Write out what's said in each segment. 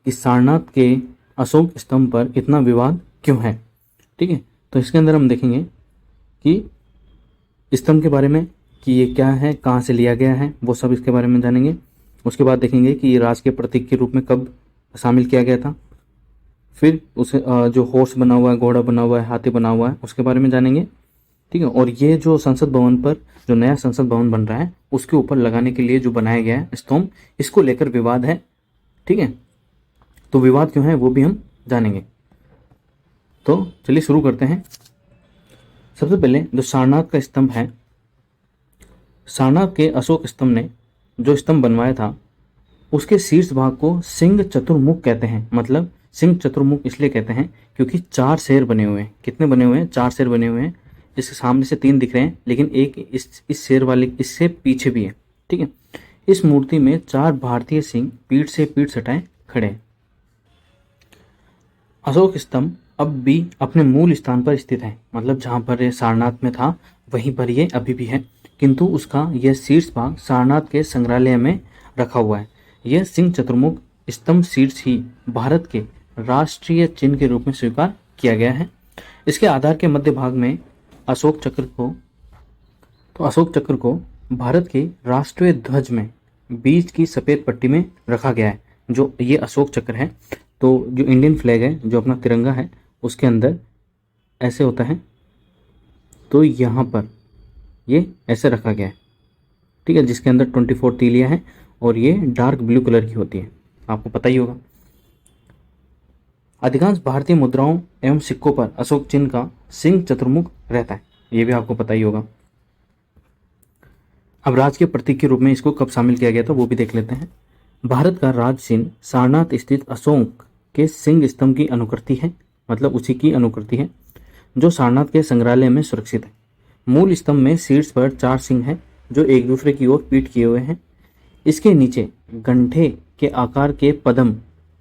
कि सारनाथ के अशोक स्तंभ पर इतना विवाद क्यों है। ठीक है, तो इसके अंदर हम देखेंगे कि स्तंभ के बारे में कि ये क्या है, कहाँ से लिया गया है, वो सब इसके बारे में जानेंगे। उसके बाद देखेंगे कि ये राज के प्रतीक के रूप में कब शामिल किया गया था। फिर उसे जो हॉर्स बना हुआ है, घोड़ा बना हुआ है, हाथी बना हुआ है, उसके बारे में जानेंगे। ठीक है, और ये जो संसद भवन पर जो नया संसद भवन बन रहा है उसके ऊपर लगाने के लिए जो बनाया गया है स्तंभ, इसको लेकर विवाद है। ठीक है, तो विवाद क्यों है वो भी हम जानेंगे। तो चलिए शुरू करते हैं। सबसे पहले जो सारनाथ का स्तंभ है, सारनाथ के अशोक स्तंभ ने जो स्तंभ बनवाया था उसके शीर्ष भाग को सिंह चतुर्मुख कहते हैं। मतलब सिंह चतुर्मुख इसलिए कहते हैं क्योंकि 4 शेर बने हुए हैं। कितने बने हुए हैं? 4 शेर बने हुए हैं। इसके सामने से 3 दिख रहे हैं, लेकिन एक इस शेर वाले इससे पीछे भी है। ठीक है, इस मूर्ति में 4 भारतीय सिंह पीठ से पीठ सटाए खड़े हैं। अशोक स्तंभ अब भी अपने मूल स्थान पर स्थित है, मतलब जहां पर ये सारनाथ में था वहीं पर ये अभी भी है, किंतु उसका यह शीर्ष भाग सारनाथ के संग्रहालय में रखा हुआ है। यह सिंह चतुर्मुख स्तंभ शीर्ष ही भारत के राष्ट्रीय चिन्ह के रूप में स्वीकार किया गया है। इसके आधार के मध्य भाग में अशोक चक्र को भारत के राष्ट्रीय ध्वज में बीच की सफेद पट्टी में रखा गया है। जो ये अशोक चक्र है, तो जो इंडियन फ्लैग है, जो अपना तिरंगा है, उसके अंदर ऐसे होता है, तो यहाँ पर ये ऐसे रखा गया है। ठीक है, जिसके अंदर 24 तीलियां हैं और ये डार्क ब्लू कलर की होती है, आपको पता ही होगा। अधिकांश भारतीय मुद्राओं एवं सिक्कों पर अशोक चिन्ह का सिंह चतुर्मुख रहता है, ये भी आपको पता ही होगा। अब राज के प्रतीक के रूप में इसको कब शामिल किया गया था वो भी देख लेते हैं। भारत का राज चिन्ह सारनाथ स्थित अशोक के सिंह स्तंभ की अनुकृति है, मतलब उसी की अनुकृति है, जो सारनाथ के संग्रहालय में सुरक्षित है। मूल स्तंभ में शीर्ष पर 4 सिंह हैं जो एक दूसरे की ओर पीठ किए हुए हैं। इसके नीचे गंठे के आकार के पद्म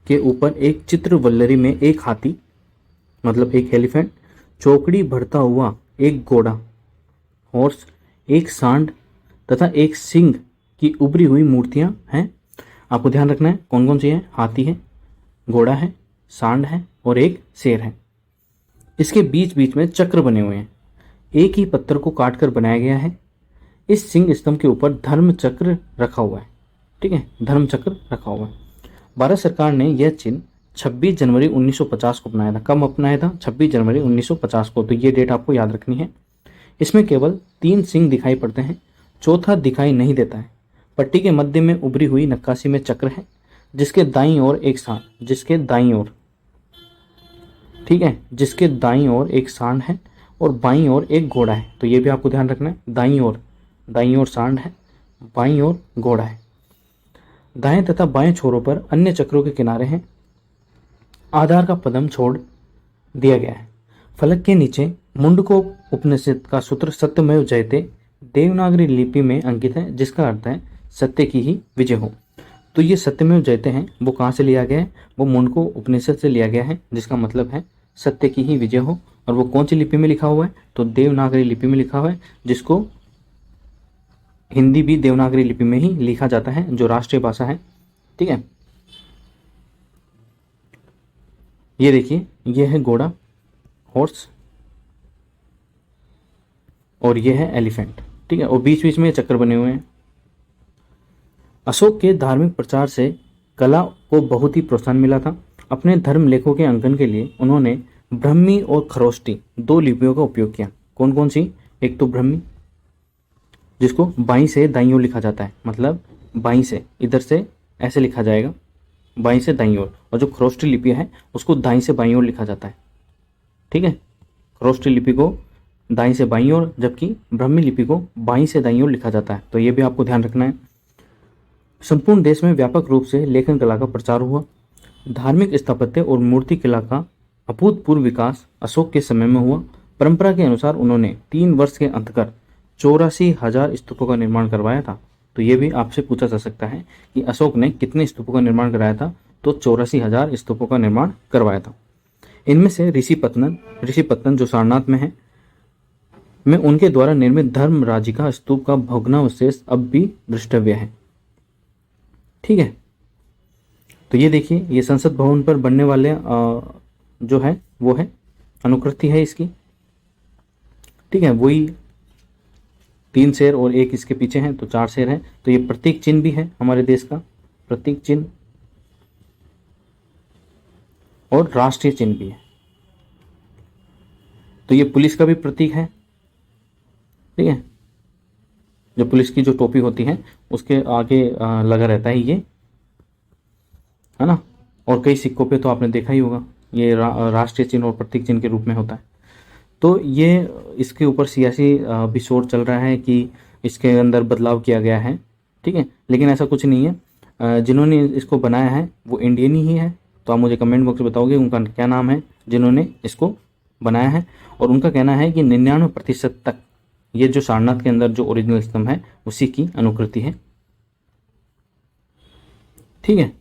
के ऊपर एक चित्र वल्लरी में एक हाथी, मतलब एक एलिफेंट, चौकड़ी भरता हुआ एक घोड़ा, हॉर्स, एक सांड तथा एक सिंह की उभरी हुई मूर्तियां हैं। आपको ध्यान रखना है कौन कौन सी है। हाथी है, घोड़ा है, सांड है और एक शेर है। इसके बीच बीच में चक्र बने हुए हैं, एक ही पत्थर को काटकर बनाया गया है। इस सिंह स्तंभ के ऊपर धर्म चक्र रखा हुआ है। ठीक है, धर्म चक्र रखा हुआ है। भारत सरकार ने यह चिन्ह 26 जनवरी 1950 को अपनाया था। कब अपनाया था? 26 जनवरी 1950 को। तो ये डेट आपको याद रखनी है। इसमें केवल 3 सिंह दिखाई पड़ते हैं, चौथा दिखाई नहीं देता है। पट्टी के मध्य में उभरी हुई नक्काशी में चक्र है, जिसके दाईं ओर एक सांड, जिसके दाईं ओर, ठीक है, जिसके दाईं ओर एक सांड है और बाईं ओर एक घोड़ा है। तो ये भी आपको ध्यान रखना है, दाईं ओर सांड है, बाईं ओर घोड़ा है। दाएं तथा बाएं छोरों पर अन्य चक्रों के किनारे हैं। आधार का पद्म छोड़ दिया गया है। फलक के नीचे मुंडको उपनिषद का सूत्र सत्यमेव जयते देवनागरी लिपि में अंकित है, जिसका अर्थ है सत्य की ही विजय हो। तो ये सत्यमेव जयते हैं, वो कहाँ से लिया गया है? वो मुंडको उपनिषद से लिया गया है, जिसका मतलब है सत्य की ही विजय हो। और वो कौन सी लिपि में लिखा हुआ है? तो देवनागरी लिपि में लिखा हुआ है, जिसको हिंदी भी देवनागरी लिपि में ही लिखा जाता है, जो राष्ट्रीय भाषा है। ठीक है, ये देखिए, ये है घोड़ा, हॉर्स, और ये है एलिफेंट। ठीक है, और बीच बीच में चक्र बने हुए हैं। अशोक के धार्मिक प्रचार से कला को बहुत ही प्रोत्साहन मिला था। अपने धर्म लेखों के अंकन के लिए उन्होंने ब्रह्मी और खरोष्टी 2 लिपियों का उपयोग किया। कौन कौन सी? एक तो ब्रह्मी, जिसको बाईं से दाईं ओर लिखा जाता है, मतलब बाईं से इधर से ऐसे लिखा जाएगा, बाईं से दाईं ओर। और जो खरोष्टी लिपि है उसको दाईं से बाईं ओर लिखा जाता है। ठीक है, खरोष्टी लिपि को दाईं से बाईं ओर, जबकि ब्रह्मी लिपि को बाईं से दाईं ओर लिखा जाता है। तो ये भी आपको ध्यान रखना है। संपूर्ण देश में व्यापक रूप से लेखन कला का प्रचार हुआ। धार्मिक स्थापत्य और मूर्ति कला का अभूतपूर्व विकास अशोक के समय में हुआ। परंपरा के अनुसार उन्होंने 3 वर्ष के अंतकर 84,000 स्तूपों का निर्माण करवाया था। तो ये भी आपसे पूछा जा सकता है कि अशोक ने कितने स्तूपों का निर्माण कराया था? तो 84,000 स्तूपों का निर्माण करवाया था। इनमें से ऋषिपत्तन जो सारनाथ में है, में उनके द्वारा निर्मित धर्मराजिका स्तूप का भग्नावशेष अब भी दृष्टव्य है। ठीक है, तो ये देखिए, ये संसद भवन पर बनने वाले जो है वो है अनुकृति है इसकी। ठीक है, वही 3 शेर और एक इसके पीछे हैं तो 4 शेर हैं। तो ये प्रतीक चिन्ह भी है हमारे देश का, प्रतीक चिन्ह और राष्ट्रीय चिन्ह भी है। तो ये पुलिस का भी प्रतीक है। ठीक है, जो पुलिस की जो टोपी होती है उसके आगे लगा रहता है ये, है ना। और कई सिक्कों पे तो आपने देखा ही होगा, ये राष्ट्रीय चिन्ह और प्रतीक चिन्ह के रूप में होता है। तो ये इसके ऊपर सियासी भी शोर चल रहा है कि इसके अंदर बदलाव किया गया है। ठीक है, लेकिन ऐसा कुछ नहीं है। जिन्होंने इसको बनाया है वो इंडियन ही है। तो आप मुझे कमेंट बॉक्स में बताओगे उनका क्या नाम है जिन्होंने इसको बनाया है। और उनका कहना है कि 99% तक ये जो सारनाथ के अंदर जो ओरिजिनल स्तंभ है उसी की अनुकृति है। ठीक है,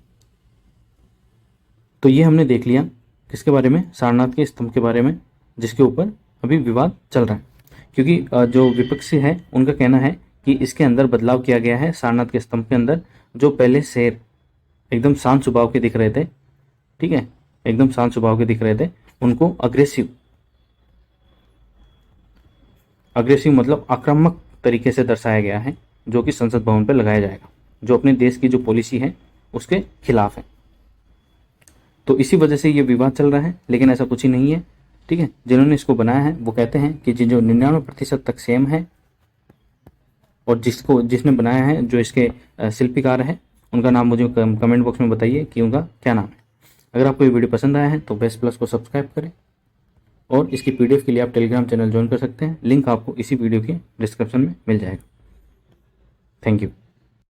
तो ये हमने देख लिया किसके बारे में, सारनाथ के स्तंभ के बारे में, जिसके ऊपर अभी विवाद चल रहा है। क्योंकि जो विपक्षी है उनका कहना है कि इसके अंदर बदलाव किया गया है। सारनाथ के स्तंभ के अंदर जो पहले शेर एकदम शांत स्वभाव के दिख रहे थे, ठीक है, एकदम शांत स्वभाव के दिख रहे थे, उनको अग्रेसिव मतलब आक्रामक तरीके से दर्शाया गया है, जो कि संसद भवन पर लगाया जाएगा, जो अपने देश की जो पॉलिसी है उसके खिलाफ है। तो इसी वजह से ये विवाद चल रहा है, लेकिन ऐसा कुछ ही नहीं है। ठीक है, जिन्होंने इसको बनाया है वो कहते हैं कि जो 99% तक सेम है, और जिसने बनाया है, जो इसके शिल्पीकार है, उनका नाम मुझे कमेंट बॉक्स में बताइए कि उनका क्या नाम है। अगर आपको ये वीडियो पसंद आया है तो बेस्ट प्लस को सब्सक्राइब करें, और इसकी पीडीएफ के लिए आप टेलीग्राम चैनल ज्वाइन कर सकते हैं। लिंक आपको इसी वीडियो के डिस्क्रिप्शन में मिल जाएगा। Thank you.